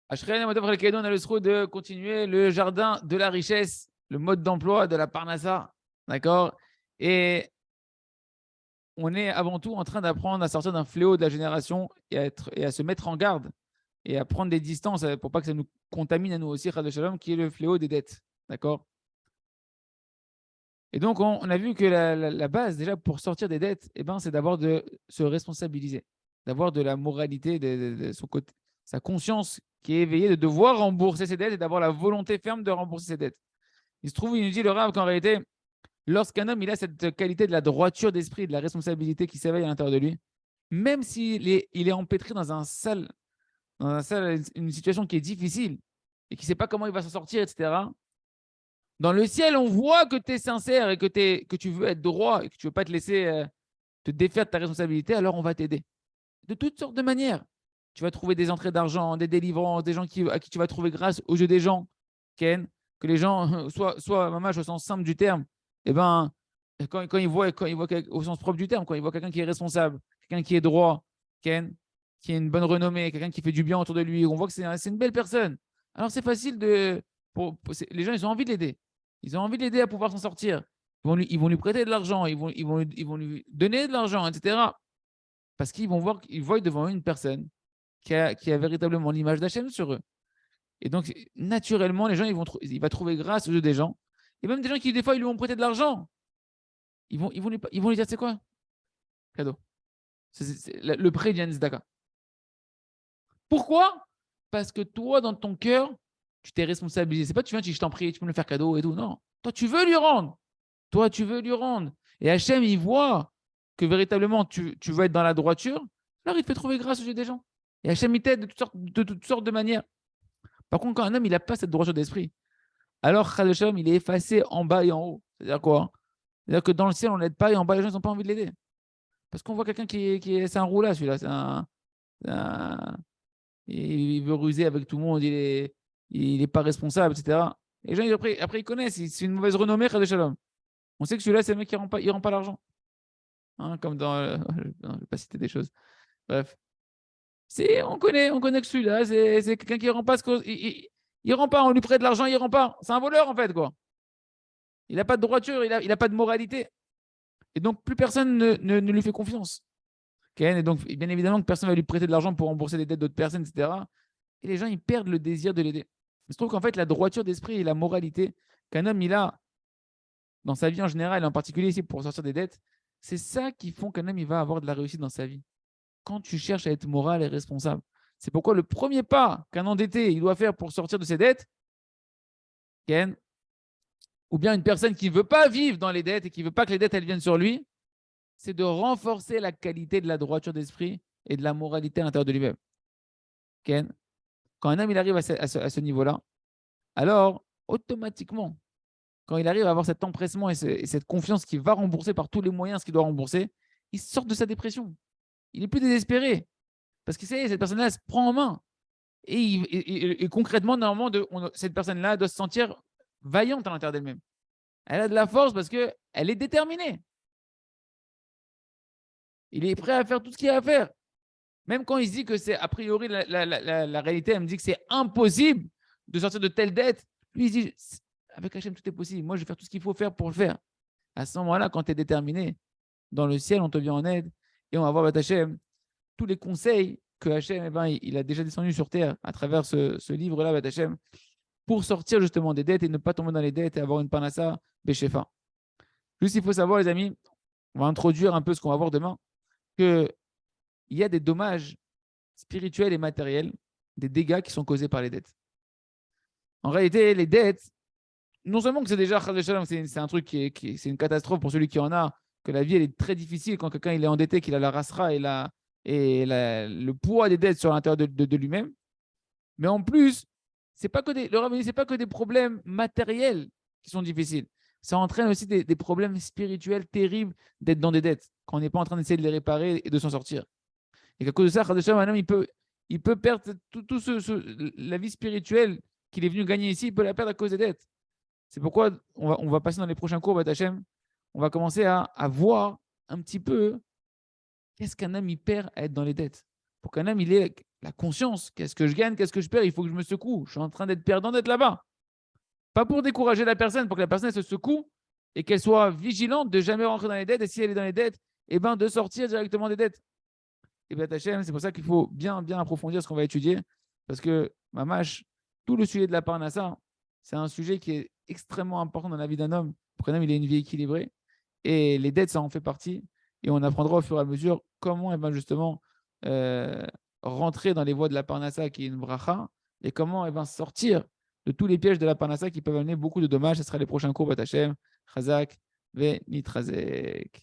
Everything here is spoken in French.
Ashrei Nematov Chalkeinu, on a le sroud de continuer le jardin de la richesse, le mode d'emploi de la parnassa. D'accord? Et on est avant tout en train d'apprendre à sortir d'un fléau de la génération et à se mettre en garde et à prendre des distances pour pas que ça nous contamine à nous aussi, Chas Shalom, qui est le fléau des dettes. D'accord? Et donc, on a vu que la base, déjà, pour sortir des dettes, eh ben, c'est d'abord de se responsabiliser, d'avoir de la moralité, de son côté, sa conscience qui est éveillée, de devoir rembourser ses dettes et d'avoir la volonté ferme de rembourser ses dettes. Il se trouve, il nous dit le Rav qu'en réalité, lorsqu'un homme il a cette qualité de la droiture d'esprit, de la responsabilité qui s'éveille à l'intérieur de lui, même s'il est empêtré une situation qui est difficile et qui ne sait pas comment il va s'en sortir, etc., dans le ciel, on voit que tu es sincère et que tu veux être droit et que tu ne veux pas te laisser te défaire de ta responsabilité, alors on va t'aider. De toutes sortes de manières. Tu vas trouver des entrées d'argent, des délivrances, des gens à qui tu vas trouver grâce au jeu des gens, Ken, que les gens, soit mamage au sens simple du terme, eh ben, quand ils voient au sens propre du terme, quand ils voient quelqu'un qui est responsable, quelqu'un qui est droit, Ken, qui a une bonne renommée, quelqu'un qui fait du bien autour de lui, on voit que c'est une belle personne. Alors c'est facile les gens, ils ont envie de l'aider. Ils ont envie de l'aider à pouvoir s'en sortir. Ils vont lui prêter de l'argent, ils vont lui donner de l'argent, etc. Parce qu'ils voient devant eux une personne qui a véritablement l'image d'Hachem sur eux. Et donc, naturellement, les gens, il va trouver grâce aux yeux des gens. Et même des gens qui, des fois, ils lui ont prêté de l'argent. Ils vont lui dire, c'est quoi? Cadeau. Le prêt d'Yann Zdaka. Pourquoi? Parce que toi, dans ton cœur, tu t'es responsabilisé. C'est pas tu viens, je t'en prie, tu peux me le faire cadeau et tout. Non. Toi, tu veux lui rendre. Toi, tu veux lui rendre. Et Hachem, il voit que véritablement, tu veux être dans la droiture. Alors, il te fait trouver grâce aux yeux des gens. Et Hachem, il t'aide de toutes sortes de manières. Par contre, quand un homme, il n'a pas cette droiture d'esprit, alors Khadasham, il est effacé en bas et en haut. C'est-à-dire quoi? C'est-à-dire que dans le ciel, on ne l'aide pas et en bas, les gens n'ont pas envie de l'aider. Parce qu'on voit quelqu'un c'est un roulage, celui-là. Il veut ruser avec tout le monde, il est pas responsable, etc. Et les gens, après ils connaissent, c'est une mauvaise renommée, Khadashalom. On sait que celui-là, c'est le mec qui ne rend pas l'argent. Hein, comme dans. Non, je ne vais pas citer des choses. Bref. On connaît que celui-là, c'est quelqu'un qui ne rend pas ce que. Il rend pas, on lui prête de l'argent, il ne rend pas. C'est un voleur, en fait, quoi. Il n'a pas de droiture, il a pas de moralité. Et donc, plus personne ne lui fait confiance. Okay, et donc, bien évidemment, que personne ne va lui prêter de l'argent pour rembourser les dettes d'autres personnes, etc. Et les gens, ils perdent le désir de l'aider. Il se trouve qu'en fait, la droiture d'esprit et la moralité qu'un homme, il a dans sa vie en général, et en particulier ici pour sortir des dettes, c'est ça qui font qu'un homme, il va avoir de la réussite dans sa vie. Quand tu cherches à être moral et responsable. C'est pourquoi le premier pas qu'un endetté il doit faire pour sortir de ses dettes, Ken, ou bien une personne qui ne veut pas vivre dans les dettes et qui ne veut pas que les dettes elles viennent sur lui, c'est de renforcer la qualité de la droiture d'esprit et de la moralité à l'intérieur de lui-même. Ken, quand un homme il arrive à ce niveau-là, alors automatiquement, quand il arrive à avoir cet empressement et cette confiance qu'il va rembourser par tous les moyens ce qu'il doit rembourser, il sort de sa dépression. Il n'est plus désespéré. Parce que cette personne-là se prend en main. Et concrètement, normalement, cette personne-là doit se sentir vaillante à l'intérieur d'elle-même. Elle a de la force parce qu'elle est déterminée. Il est prêt à faire tout ce qu'il y a à faire. Même quand il se dit que c'est, a priori, la réalité, elle me dit que c'est impossible de sortir de telle dette. Lui, il se dit, avec Hachem, tout est possible. Moi, je vais faire tout ce qu'il faut faire pour le faire. À ce moment-là, quand tu es déterminé, dans le ciel, on te vient en aide et on va voir Hachem tous les conseils que Hachem, eh ben, il a déjà descendu sur terre à travers ce livre-là, Hachem, pour sortir justement des dettes et ne pas tomber dans les dettes et avoir une panassa Béchefa. Juste, il faut savoir, les amis, on va introduire un peu ce qu'on va voir demain, qu'il y a des dommages spirituels et matériels, des dégâts qui sont causés par les dettes. En réalité, les dettes, non seulement que c'est déjà, c'est un truc c'est une catastrophe pour celui qui en a, que la vie elle est très difficile quand quelqu'un il est endetté, qu'il a la rasra le poids des dettes sur l'intérieur de lui-même. Mais en plus, c'est pas que c'est pas que des problèmes matériels qui sont difficiles. Ça entraîne aussi des problèmes spirituels terribles d'être dans des dettes, quand on n'est pas en train d'essayer de les réparer et de s'en sortir. Et qu'à cause de ça, un homme, il peut perdre la vie spirituelle qu'il est venu gagner ici, il peut la perdre à cause des dettes. C'est pourquoi on va passer dans les prochains cours, Batachem, on va commencer à voir un petit peu qu'est-ce qu'un homme il perd à être dans les dettes. Pour qu'un homme il ait la conscience. Qu'est-ce que je gagne, qu'est-ce que je perds? Il faut que je me secoue. Je suis en train d'être perdant d'être là-bas. Pas pour décourager la personne, pour que la personne se secoue et qu'elle soit vigilante de jamais rentrer dans les dettes. Et si elle est dans les dettes, eh ben, de sortir directement des dettes. Et bien, Hachem, c'est pour ça qu'il faut bien, bien approfondir ce qu'on va étudier. Parce que, Mamash, tout le sujet de la parnassa, c'est un sujet qui est extrêmement important dans la vie d'un homme. Pour qu'un homme il ait une vie équilibrée. Et les dettes, ça en fait partie. Et on apprendra au fur et à mesure comment, eh ben, justement, euh, rentrer dans les voies de la parnassa, qui est une bracha, et comment eh ben, sortir de tous les pièges de la parnassa qui peuvent amener beaucoup de dommages. Ce sera les prochains cours, Bat Hachem, Chazak, Ve Nitrazek.